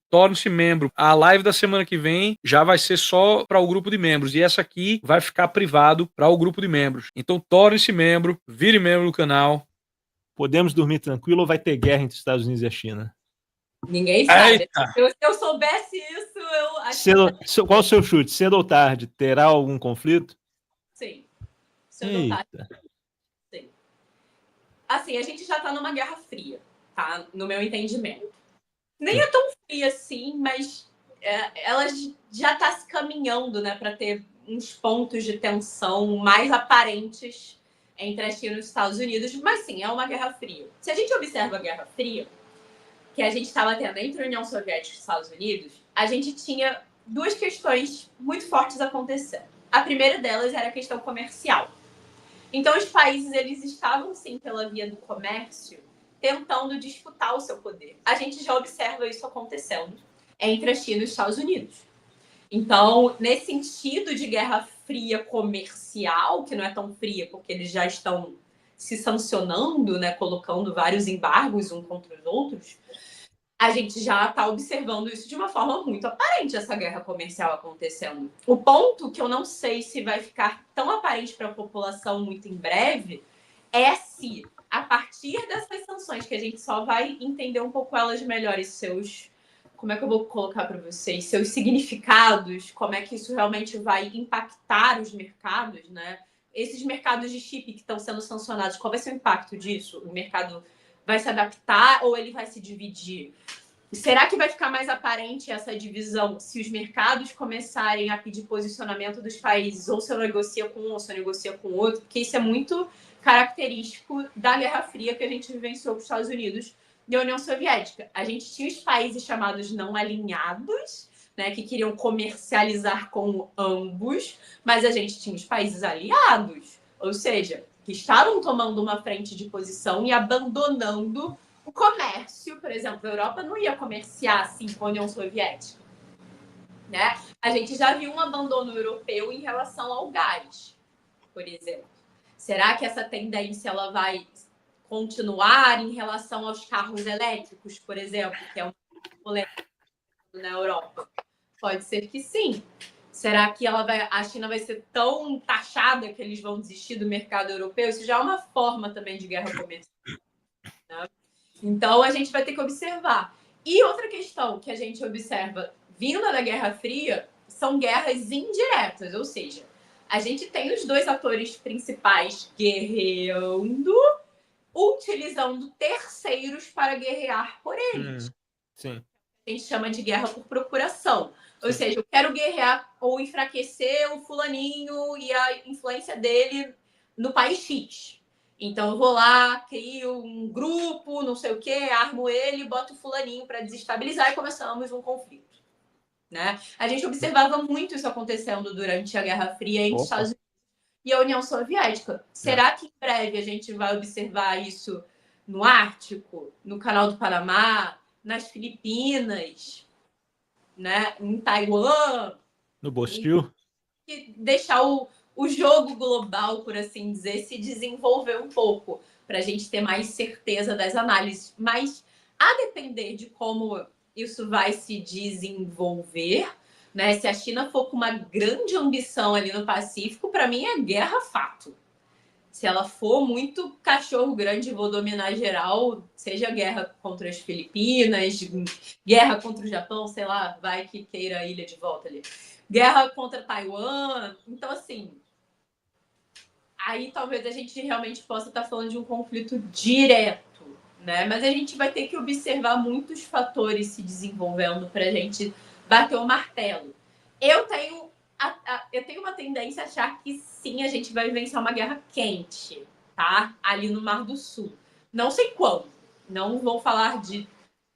torne-se membro. A live da semana que vem já vai ser só para o grupo de membros e essa aqui vai ficar privado para o grupo de membros. Então torne-se membro, vire membro do canal. Podemos dormir tranquilo ou vai ter guerra entre os Estados Unidos e a China? Ninguém sabe. Se eu soubesse isso, eu acho Qual o seu chute? Cedo ou tarde? Terá algum conflito? Sim. Cedo ou tarde. Sim. Assim, a gente já tá numa guerra fria, tá? No meu entendimento. Nem é tão fria assim, mas ela já tá se caminhando, né, para ter uns pontos de tensão mais aparentes entre a China e os Estados Unidos. Mas sim, é uma guerra fria. Se a gente observa a Guerra Fria, que a gente estava tendo entre a União Soviética e os Estados Unidos, a gente tinha duas questões muito fortes acontecendo. A primeira delas era a questão comercial. Então, os países eles estavam, sim, pela via do comércio, tentando disputar o seu poder. A gente já observa isso acontecendo entre a China e os Estados Unidos. Então, nesse sentido de guerra fria comercial, que não é tão fria porque eles já estão se sancionando, né, colocando vários embargos uns contra os outros, a gente já está observando isso de uma forma muito aparente, essa guerra comercial acontecendo. O ponto que eu não sei se vai ficar tão aparente para a população muito em breve é se, a partir dessas sanções, que a gente só vai entender um pouco elas melhor, e seus... Como é que eu vou colocar para vocês? Seus significados, como é que isso realmente vai impactar os mercados, né? Esses mercados de chip que estão sendo sancionados, qual vai ser o impacto disso? O mercado vai se adaptar ou ele vai se dividir? Será que vai ficar mais aparente essa divisão se os mercados começarem a pedir posicionamento dos países, ou se eu negocia com um, ou se eu negocia com outro? Porque isso é muito característico da Guerra Fria que a gente vivenciou com os Estados Unidos e a União Soviética. A gente tinha os países chamados não alinhados, né, que queriam comercializar com ambos, mas a gente tinha os países aliados, ou seja, que estavam tomando uma frente de posição e abandonando o comércio. Por exemplo, a Europa não ia comerciar assim com a União Soviética, né? A gente já viu um abandono europeu em relação ao gás, por exemplo. Será que essa tendência ela vai continuar em relação aos carros elétricos, por exemplo, que é um polêmico na Europa? Pode ser que sim. Será que a China vai ser tão taxada que eles vão desistir do mercado europeu? Isso já é uma forma também de guerra comercial, né? Então, a gente vai ter que observar. E outra questão que a gente observa vinda da Guerra Fria são guerras indiretas, ou seja, a gente tem os dois atores principais guerreando, utilizando terceiros para guerrear por eles. Sim. A gente chama de guerra por procuração. Ou seja, eu quero guerrear ou enfraquecer o fulaninho e a influência dele no país X. Então eu vou lá, crio um grupo, não sei o quê, armo ele, boto o fulaninho para desestabilizar e começamos um conflito, né? A gente observava muito isso acontecendo durante a Guerra Fria entre os Estados Unidos e a União Soviética. Será que em breve a gente vai observar isso no Ártico, no Canal do Panamá, nas Filipinas, né? Em Taiwan? No Bostil? E deixar o jogo global, por assim dizer, se desenvolver um pouco, para a gente ter mais certeza das análises. Mas, a depender de como isso vai se desenvolver, né? Se a China for com uma grande ambição ali no Pacífico, para mim é guerra fato. Se ela for muito cachorro grande, vou dominar geral, seja guerra contra as Filipinas, guerra contra o Japão, sei lá, vai que queira a ilha de volta ali. Guerra contra Taiwan. Então, assim, aí talvez a gente realmente possa estar falando de um conflito direto, né? Mas a gente vai ter que observar muitos fatores se desenvolvendo para a gente bater o martelo. Eu tenho uma tendência a achar que sim, a gente vai vivenciar uma guerra quente, tá? Ali no Mar do Sul. Não sei quando. Não vou falar de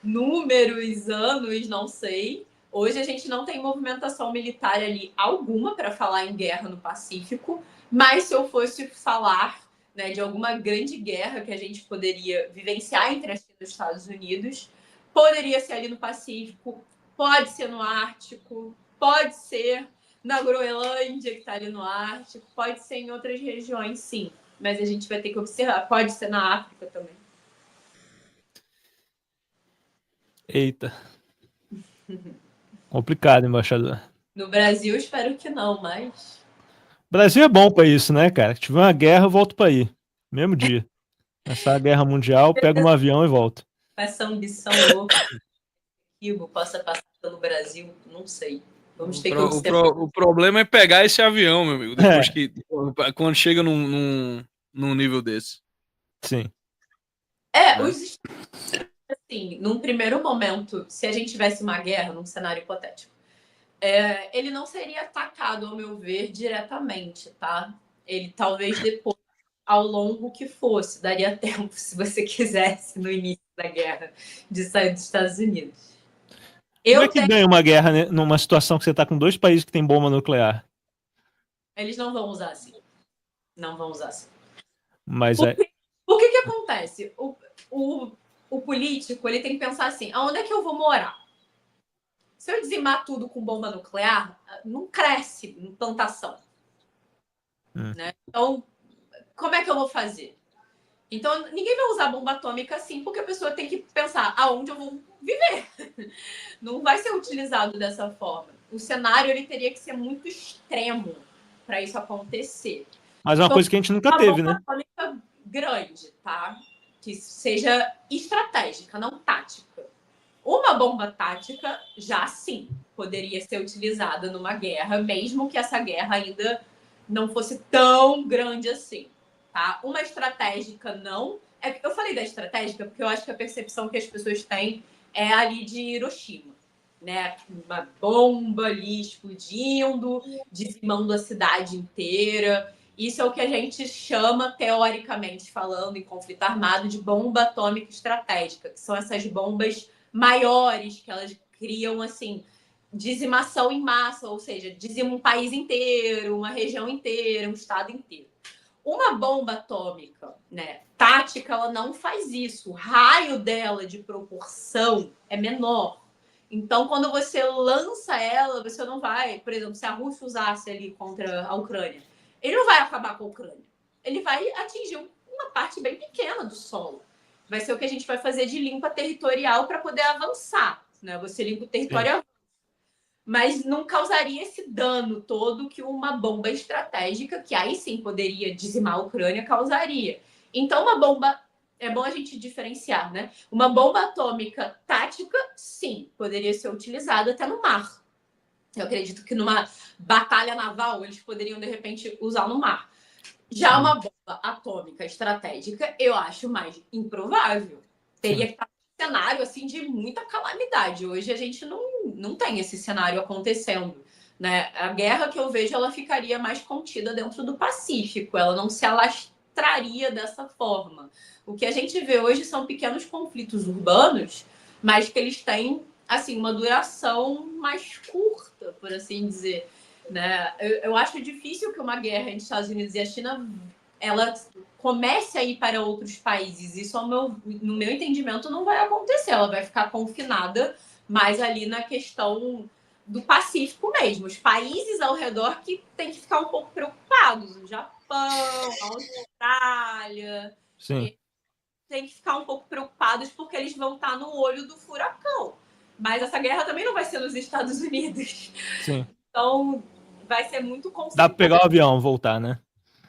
números, anos, não sei. Hoje a gente não tem movimentação militar ali alguma para falar em guerra no Pacífico, mas se eu fosse falar, né, de alguma grande guerra que a gente poderia vivenciar entre a China e os Estados Unidos, poderia ser ali no Pacífico, pode ser no Ártico, pode ser na Groenlândia, que está ali no Ártico, pode ser em outras regiões, sim. Mas a gente vai ter que observar. Pode ser na África também. Eita. Complicado, embaixador. No Brasil, espero que não, mas. Brasil é bom pra isso, né, cara? Se tiver uma guerra, eu volto pra aí. Mesmo dia. Começar a guerra mundial, pego um avião e volto. Essa ambição louca que possa passar pelo Brasil, não sei. Vamos ter que observar. O problema é pegar esse avião, meu amigo, depois É. que. Quando chega num nível desse. Sim. Assim, num primeiro momento, se a gente tivesse uma guerra, num cenário hipotético, ele não seria atacado, ao meu ver, diretamente, tá? Ele talvez depois, ao longo que fosse, daria tempo, se você quisesse, no início da guerra, de sair dos Estados Unidos. Como é que ganha uma guerra, né, numa situação que você tá com 2 países que têm bomba nuclear? Eles não vão usar assim. Não vão usar assim. Mas Por que acontece? O político, ele tem que pensar assim, aonde é que eu vou morar? Se eu dizimar tudo com bomba nuclear, não cresce em plantação. Né? Então, como é que eu vou fazer? Então, ninguém vai usar bomba atômica assim, porque a pessoa tem que pensar aonde eu vou viver. Não vai ser utilizado dessa forma. O cenário ele teria que ser muito extremo para isso acontecer. Mas é uma coisa que a gente nunca teve, né? Uma bomba atômica grande, tá? Que seja estratégica, não tática. Uma bomba tática, já sim, poderia ser utilizada numa guerra, mesmo que essa guerra ainda não fosse tão grande assim, tá? Uma estratégica, não. Eu falei da estratégica porque eu acho que a percepção que as pessoas têm é ali de Hiroshima, né? Uma bomba ali explodindo, dizimando a cidade inteira. Isso é o que a gente chama, teoricamente falando, em conflito armado, de bomba atômica estratégica, que são essas bombas maiores, que elas criam, assim, dizimação em massa, ou seja, dizima um país inteiro, uma região inteira, um estado inteiro. Uma bomba atômica, né, tática, ela não faz isso. O raio dela de proporção é menor. Então, quando você lança ela, você não vai, por exemplo, se a Rússia usasse ali contra a Ucrânia, ele não vai acabar com a Ucrânia. Ele vai atingir uma parte bem pequena do solo. Vai ser o que a gente vai fazer de limpa territorial para poder avançar. Né? Você limpa o território, mas não causaria esse dano todo que uma bomba estratégica, que aí sim poderia dizimar a Ucrânia, causaria. Então, uma bomba... É bom a gente diferenciar, né? Uma bomba atômica tática, sim, poderia ser utilizada até no mar. Eu acredito que numa batalha naval eles poderiam, de repente, usar no mar. Já uma bomba atômica estratégica, eu acho mais improvável. Teria que estar um cenário assim, de muita calamidade. Hoje a gente não tem esse cenário acontecendo. Né? A guerra que eu vejo, ela ficaria mais contida dentro do Pacífico. Ela não se alastraria dessa forma. O que a gente vê hoje são pequenos conflitos urbanos, mas que eles têm assim, uma duração mais curta, por assim dizer. Né? Eu acho difícil que uma guerra entre Estados Unidos e a China ela comece a ir para outros países. Isso, no meu entendimento, não vai acontecer. Ela vai ficar confinada mais ali na questão do Pacífico mesmo. Os países ao redor que tem que ficar um pouco preocupados. O Japão, a Austrália. Sim. Tem que ficar um pouco preocupados porque eles vão estar no olho do furacão. Mas essa guerra também não vai ser nos Estados Unidos. Sim. Então, vai ser muito complicado. Dá para pegar o avião e voltar, né?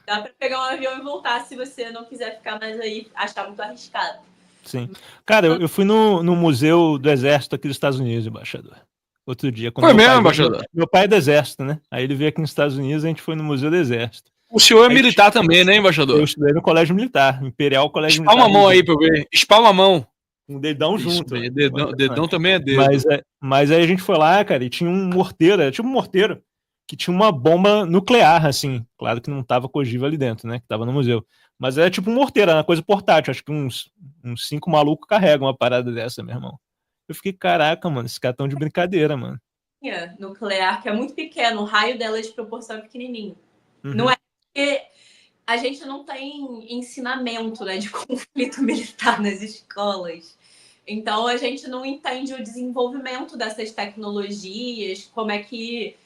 Dá para pegar um avião e voltar se você não quiser ficar mais aí, achar muito arriscado. Sim. Cara, eu fui no Museu do Exército aqui dos Estados Unidos, embaixador. Outro dia. Foi mesmo, embaixador? Meu pai é do Exército, né? Aí ele veio aqui nos Estados Unidos, a gente foi no Museu do Exército. O senhor é militar também, né, embaixador? Eu estudei no Colégio Militar, Imperial Colégio Espalma Militar. Espalma a mão aí pra eu ver. Espalma a mão. Um dedão junto. Dedão também é dedo. Mas aí a gente foi lá, cara, e tinha um morteiro, era tipo um morteiro, que tinha uma bomba nuclear, assim. Claro que não tava com ogiva ali dentro, né? Que tava no museu. Mas era tipo um morteiro, era uma coisa portátil. Acho que uns 5 malucos carregam uma parada dessa, meu irmão. Eu fiquei, caraca, mano, esses caras tão de brincadeira, mano. Nuclear, que é muito pequeno, o raio dela de proporção é pequenininho. Não é porque a gente não tem ensinamento, né, de conflito militar nas escolas. Então, a gente não entende o desenvolvimento dessas tecnologias, como é que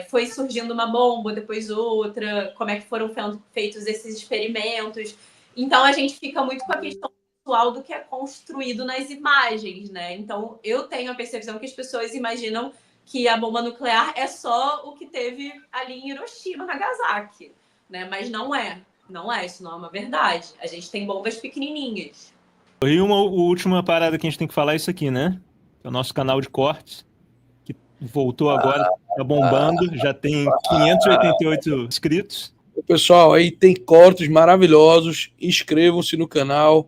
foi surgindo uma bomba, depois outra, como é que foram feitos esses experimentos. Então, a gente fica muito com a questão conceitual do que é construído nas imagens, né? Então, eu tenho a percepção que as pessoas imaginam que a bomba nuclear é só o que teve ali em Hiroshima, Nagasaki, né? Mas não é. Não é, isso não é uma verdade. A gente tem bombas pequenininhas. E uma última parada que a gente tem que falar é isso aqui, né? É o nosso canal de cortes, que voltou agora, tá bombando, já tem 588 inscritos. Pessoal, aí tem cortes maravilhosos. Inscrevam-se no canal.